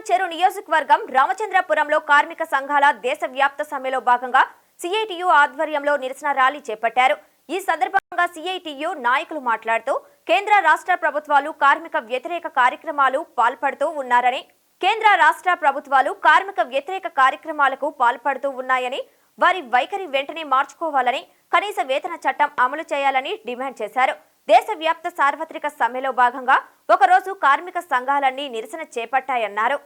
చెరు నియోజకవర్గం రామచంద్రపురంలో కార్మిక సంఘాల దేశవ్యాప్త సమ్మెలో భాగంగా సిఐటియు ఆధ్వర్యంలో నిరసన ర్యాలీ చేపట్టారు. ఈ సందర్భంగా సిఐటియు నాయకులు మాట్లాడుతూ కేంద్ర రాష్ట్ర ప్రభుత్వాలు కార్మిక వ్యతిరేక కార్యక్రమాలు పాల్పడుతూ ఉన్నారని, వారి వైఖరి వెంటనే మార్చుకోవాలని, కనీస వేతన చట్టం అమలు చేయాలని డిమాండ్ చేశారు. దేశవ్యాప్త సార్వత్రిక సమ్మెలో భాగంగా ఒకరోజు కార్మిక సంఘాలన్నీ నిరసన చేపట్టాయన్నారు.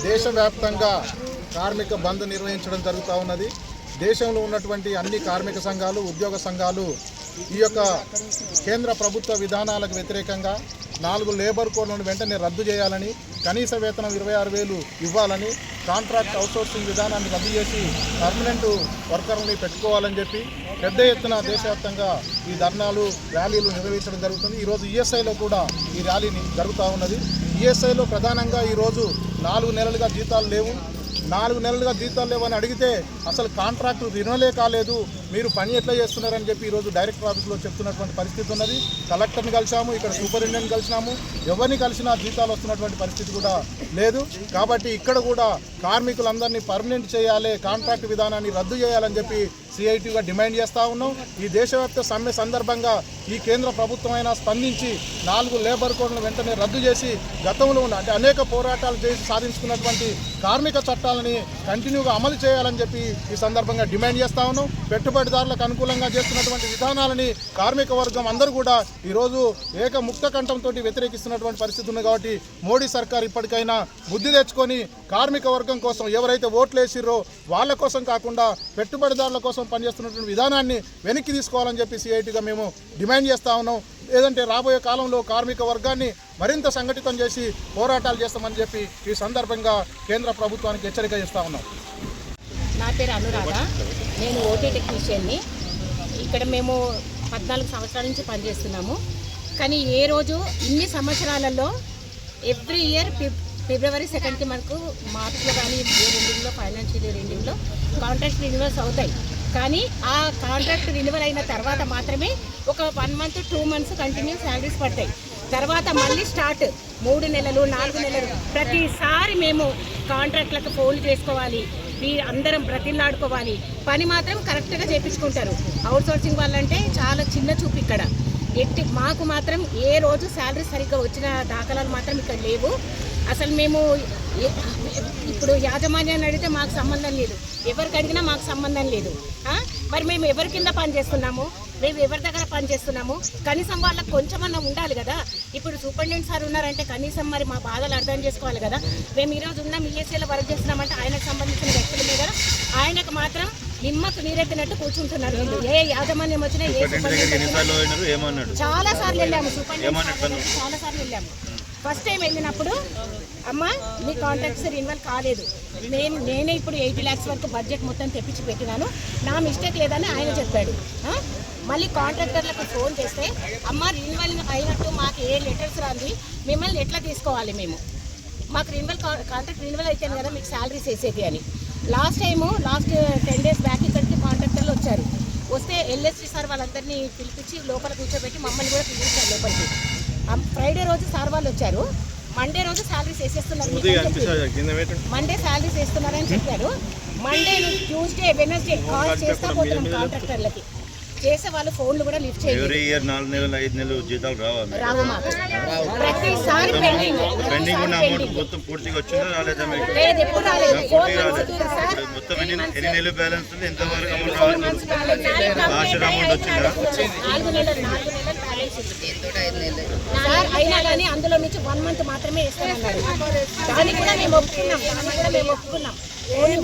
దేశవ్యాప్తంగా కార్మిక బంద్ నిర్వహించడం జరుగుతూ ఉన్నది. దేశంలో ఉన్నటువంటి అన్ని కార్మిక సంఘాలు, ఉద్యోగ సంఘాలు ఈ యొక్క కేంద్ర ప్రభుత్వ విధానాలకు వ్యతిరేకంగా 4 లేబర్ కోడ్లను వెంటనే రద్దు చేయాలని, కనీస వేతనం 26,000 ఇవ్వాలని, కాంట్రాక్ట్ అవుట్సోర్సింగ్ విధానాన్ని రద్దు చేసి పర్మనెంట్ వర్కర్ని పెట్టుకోవాలని చెప్పి పెద్ద ఎత్తున దేశవ్యాప్తంగా ఈ ధర్నాలు, ర్యాలీలు నిర్వహించడం జరుగుతుంది. ఈరోజు ఈఎస్ఐలో కూడా ఈ ర్యాలీ జరుగుతూ ఉన్నది. ఈఎస్ఐలో ప్రధానంగా ఈరోజు 4 నెలలుగా జీతాలు లేవు. 4 నెలలుగా జీతాలు లేవని అడిగితే అసలు కాంట్రాక్టు రినోలే కాలేదు, మీరు పని ఎట్లా చేస్తున్నారని చెప్పి ఈరోజు డైరెక్టర్ ఆఫీస్లో చెప్తున్నటువంటి పరిస్థితి ఉన్నది. కలెక్టర్ని కలిసాము, ఇక్కడ సూపరింటెండెంట్ కలిసినాము, ఎవరిని కలిసినా జీతాలు వస్తున్నటువంటి పరిస్థితి కూడా లేదు. కాబట్టి ఇక్కడ కూడా కార్మికులందరినీ పర్మనెంట్ చేయాలి, కాంట్రాక్ట్ విధానాన్ని రద్దు చేయాలని చెప్పి సిఐటిగా డిమాండ్ చేస్తూ ఉన్నాం. ఈ దేశవ్యాప్త సమ్మె సందర్భంగా ఈ కేంద్ర ప్రభుత్వం అయినా స్పందించి 4 లేబర్ కోడ్లను వెంటనే రద్దు చేసి గతంలో ఉన్న అనేక పోరాటాలు చేసి సాధించుకున్నటువంటి కార్మిక చట్టాలని కంటిన్యూగా అమలు చేయాలని చెప్పి ఈ సందర్భంగా డిమాండ్ చేస్తూ ఉన్నాం. పెట్టుబడిదారులకు అనుకూలంగా చేస్తున్నటువంటి విధానాలని కార్మిక వర్గం అందరూ కూడా ఈరోజు ముక్త కంఠంతో వ్యతిరేకిస్తున్నటువంటి పరిస్థితి ఉంది. కాబట్టి మోడీ సర్కార్ ఇప్పటికైనా బుద్ధి తెచ్చుకొని కార్మిక వర్గం కోసం ఎవరైతే ఓట్లు వేసిర్రో వాళ్ళ కోసం కాకుండా పెట్టుబడిదారుల కోసం పనిచేస్తున్నటువంటి విధానాన్ని వెనక్కి తీసుకోవాలని చెప్పి సిఐటిగా మేము డిమాండ్ చేస్తూ ఉన్నాం. లేదంటే రాబోయే కాలంలో కార్మిక వర్గాన్ని మరింత సంఘటితం చేసి పోరాటాలు చేస్తామని చెప్పి ఈ సందర్భంగా కేంద్ర ప్రభుత్వానికి హెచ్చరిక చేస్తూ ఉన్నాం. నా పేరు అనురాధ, నేను ఓటీ టెక్నీషియన్ని. ఇక్కడ మేము 14 సంవత్సరాల నుంచి పనిచేస్తున్నాము. కానీ ఏ రోజు ఇన్ని సంవత్సరాలలో ఎవ్రీ ఇయర్ ఫిబ్రవరి 2కి మనకు మార్చిలో కానీ రెండింగ్లో ఫైనాన్షియల్ రెండింగ్లో కాంట్రాక్ట్ రిన్యూవల్స్ అవుతాయి. కానీ ఆ కాంట్రాక్ట్ రిన్యూవల్ అయిన తర్వాత మాత్రమే ఒక 1 మంత్ 2 మంత్స్ కంటిన్యూ శాలరీస్ పడతాయి. తర్వాత మళ్ళీ స్టార్ట్ 3 నెలలు 4 నెలలు ప్రతిసారి మేము కాంట్రాక్ట్లకు ఫోన్లు చేసుకోవాలి, అందరం బ్రతిలాడుకోవాలి. పని మాత్రం కరెక్ట్గా చేయించుకుంటారు. అవుట్సోర్సింగ్ వాళ్ళంటే చాలా చిన్న చూపు ఇక్కడ. మాకు మాత్రం ఏ రోజు శాలరీ సరిగ్గా వచ్చిన దాఖలాలు మాత్రం ఇక్కడ లేవు. అసలు మేము ఇప్పుడు యాజమాన్యాన్ని అడిగితే మాకు సంబంధం లేదు, ఎవరికి అడిగినా మాకు సంబంధం లేదు. మరి మేము ఎవరి కింద పనిచేస్తున్నాము, మేము ఎవరి దగ్గర పనిచేస్తున్నాము, కనీసం వాళ్ళకి కొంచెమన్నా ఉండాలి కదా. ఇప్పుడు సూపరింటెండెంట్ సార్ ఉన్నారంటే కనీసం మరి మా బాధలు అర్థం చేసుకోవాలి కదా. మేము ఈరోజు ఉన్నాం, ఈఎస్ఐలో వర్క్ చేస్తున్నామంటే ఆయనకు సంబంధించిన వ్యక్తుల మీద ఆయనకు మాత్రం నిమ్మకు నీరెత్తినట్టు కూర్చుంటున్నారు. ఏ యాజమాన్యం వచ్చినా ఏ సూపరింటెండెంట్ చాలా సార్లు వెళ్ళాము, సూపరింటెండెంట్ చాలా సార్లు వెళ్ళాము. ఫస్ట్ టైం వెళ్ళినప్పుడు అమ్మ మీ కాంట్రాక్ట్స్ రిన్యూవల్ కాలేదు, నేనే ఇప్పుడు 80 lakhs వరకు బడ్జెట్ మొత్తం తెప్పించి పెట్టినాను, నా మిస్టేక్ లేదని ఆయన చెప్పాడు. మళ్ళీ కాంట్రాక్టర్లకు ఫోన్ చేస్తే అమ్మ రిన్యూవల్ అయినట్టు మాకు ఏ లెటర్స్ రాంది, మిమ్మల్ని ఎట్లా తీసుకోవాలి, మాకు కాంట్రాక్ట్ రిన్యూవల్ అయితేనే కదా మీకు శాలరీస్ వేసేది అని. లాస్ట్ 10 days బ్యాక్ ఇక్కడికి కాంట్రాక్టర్లు వచ్చారు. వస్తే ఎల్ఎస్టీ సార్ వాళ్ళందరినీ పిలిపించి లోపల కూర్చోబెట్టి మమ్మల్ని కూడా పిలిపించారు లోపలికి. ఫ్రైడే రోజు సార్ వాళ్ళు వచ్చారు, మండే రోజు శాలరీస్ వేసేస్తున్నారు, మండే శాలరీస్ వేస్తున్నారని చెప్పారు. మండే ట్యూస్డే వెనస్డే కాల్ చేస్తా పోతున్నాం కాంట్రాక్టర్లకి, చేసే వాళ్ళు ఫోన్లు కూడా లిఫ్ట్ చేయలేదు. రావు మాకు ప్రతిసారి పెండింగ్ ఎప్పుడు రాలేదు. 4 నెలలు సార్ అయినా కానీ అందులో నుంచి 1 month మాత్రమే వేస్తామన్నారు. దాన్ని కూడా మేము ఒప్పుకున్నాం.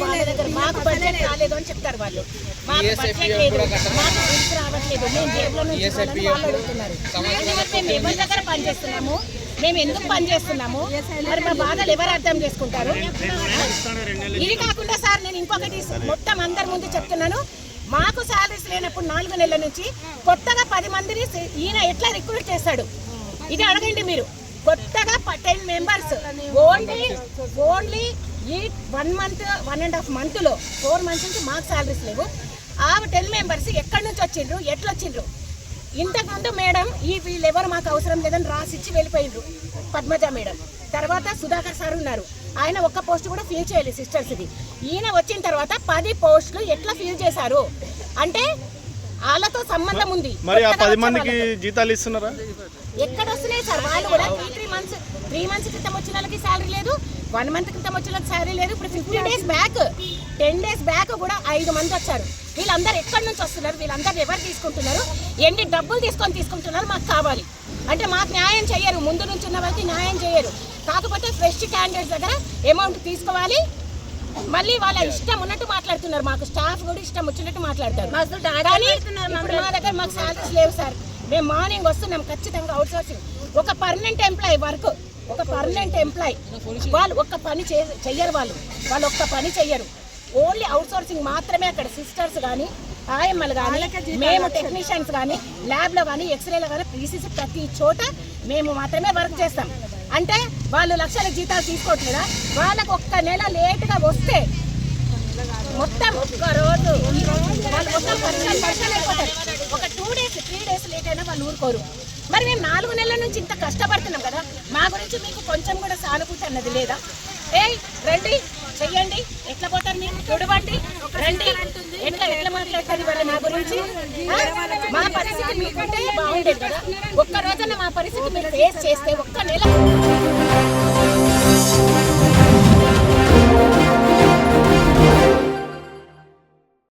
వాళ్ళ దగ్గర మాకు బడ్జెట్ రాలేదు అని చెప్తారు వాళ్ళు, మాకు బడ్జెట్ లేదు, మాకు బిల్స్ రావట్లేదు, మేము జేబులో నుంచి వాళ్ళు అడుగుతున్నారు. మేము ఎవరి దగ్గర పనిచేస్తున్నాము, మేము ఎందుకు పని చేస్తున్నాము, మరి మా బాధలు ఎవరు అర్థం చేసుకుంటారు? ఇది కాకుండా సార్ నేను ఇంకొకటి మొత్తం అందరి ముందు చెప్తున్నాను, మాకు శాలరీస్ లేనప్పుడు 4 నెలల నుంచి కొత్తగా 10 మందిని ఈయన ఎట్లా రిక్రూట్ చేశాడు ఇది అడగండి మీరు. కొత్తగా 10 మెంబర్స్ ఓన్లీ ఈ 1 మంత్ 1.5 మంత్లో 4 మంత్స్ నుంచి మాకు శాలరీస్ లేవు. ఆ 10 మెంబర్స్ ఎక్కడి నుంచి వచ్చిండ్రు, ఎట్లా వచ్చిండ్రు? ఇంతకుముందు మేడం వీళ్ళెవరు మాకు అవసరం లేదని రాసిచ్చి వెళ్ళిపోయిండ్రు, పద్మజ మేడం. తర్వాత సుధాకర్ సార్ ఉన్నారు, ఆయన ఒక్క పోస్ట్ కూడా ఫిల్ చేయలేదు సిస్టర్స్ది. ఈయన వచ్చిన తర్వాత 10 పోస్టులు ఎట్లా ఫిల్ చేశారు అంటే వాళ్ళతో సంబంధం ఉంది. మరి ఆ 10 మందికి జీతాలు ఇస్తున్నారా? ఎక్కడ వస్తున్నాయి సార్? వాళ్ళు కూడా 3 మంత్స్ క్రితం వచ్చిన వాళ్ళకి శాలరీ లేదు, 1 మంత్ క్రితం వచ్చిన వాళ్ళకి శాలరీ లేదు. ఇప్పుడు 15 డేస్ బ్యాక్ 10 డేస్ బ్యాక్ కూడా 5 మంది వచ్చారు. వీళ్ళందరూ ఎక్కడి నుంచి వస్తున్నారు? వీళ్ళందరూ ఎవరు తీసుకుంటున్నారు? ఎన్ని డబ్బులు తీసుకుంటున్నారు? మాకు కావాలి అంటే మాకు న్యాయం చేయరు, ముందు నుంచి ఉన్న వాళ్ళకి న్యాయం చేయరు. కాకపోతే ఫ్రెష్ క్యాండిడేట్స్ దగ్గర అమౌంట్ తీసుకోవాలి, మళ్ళీ వాళ్ళ ఇష్టం ఉన్నట్టు మాట్లాడుతున్నారు. మాకు స్టాఫ్ కూడా ఇష్టం వచ్చినట్టు మాట్లాడతారు. కానీ ఇప్పుడు మా దగ్గర మాకు శాలరీస్ లేవు సార్. మేము మార్నింగ్ వస్తున్నాం ఖచ్చితంగా అవుట్ సోర్సింగ్. ఒక పర్మనెంట్ ఎంప్లాయీ వాళ్ళు ఒక్క పని చెయ్యరు, వాళ్ళు ఒక్క పని చెయ్యరు. ఓన్లీ అవుట్ సోర్సింగ్ మాత్రమే. అక్కడ సిస్టర్స్ కానీ ఆయమ్మలు కానీ మేము టెక్నీషియన్స్ కానీ ల్యాబ్లో కానీ ఎక్స్రేలో కానీ పీసీసీ ప్రతి చోట మేము మాత్రమే వర్క్ చేస్తాం. అంటే వాళ్ళు లక్షల జీతాలు తీసుకోవట్లేదా? వాళ్ళకు ఒక్క నెల లేటుగా వస్తే మొత్తం ఒక్క రోజు వాళ్ళు మొత్తం పరిచయం అయిపోతారు. ఒక 2 డేస్ 3 డేస్ లేట్ అయినా వాళ్ళు ఊరుకోరు. మరి మేము 4 నెలల నుంచి ఇంత కష్టపడుతున్నాం కదా, మా గురించి మీకు కొంచెం కూడా సానుభూతి అన్నది లేదా? రండి చెయ్యండి, ఎట్లా పోతారు మీరు? చూడబండి రండి, ఎట్లా మాట్లాడతారు ఇవాళ నా గురించి? మా పరిస్థితి మీకుంటే బాగుండేది కదా. ఒక్క రోజున మా పరిస్థితి మీరు ఫేస్ చేస్తే ఒక్క నెల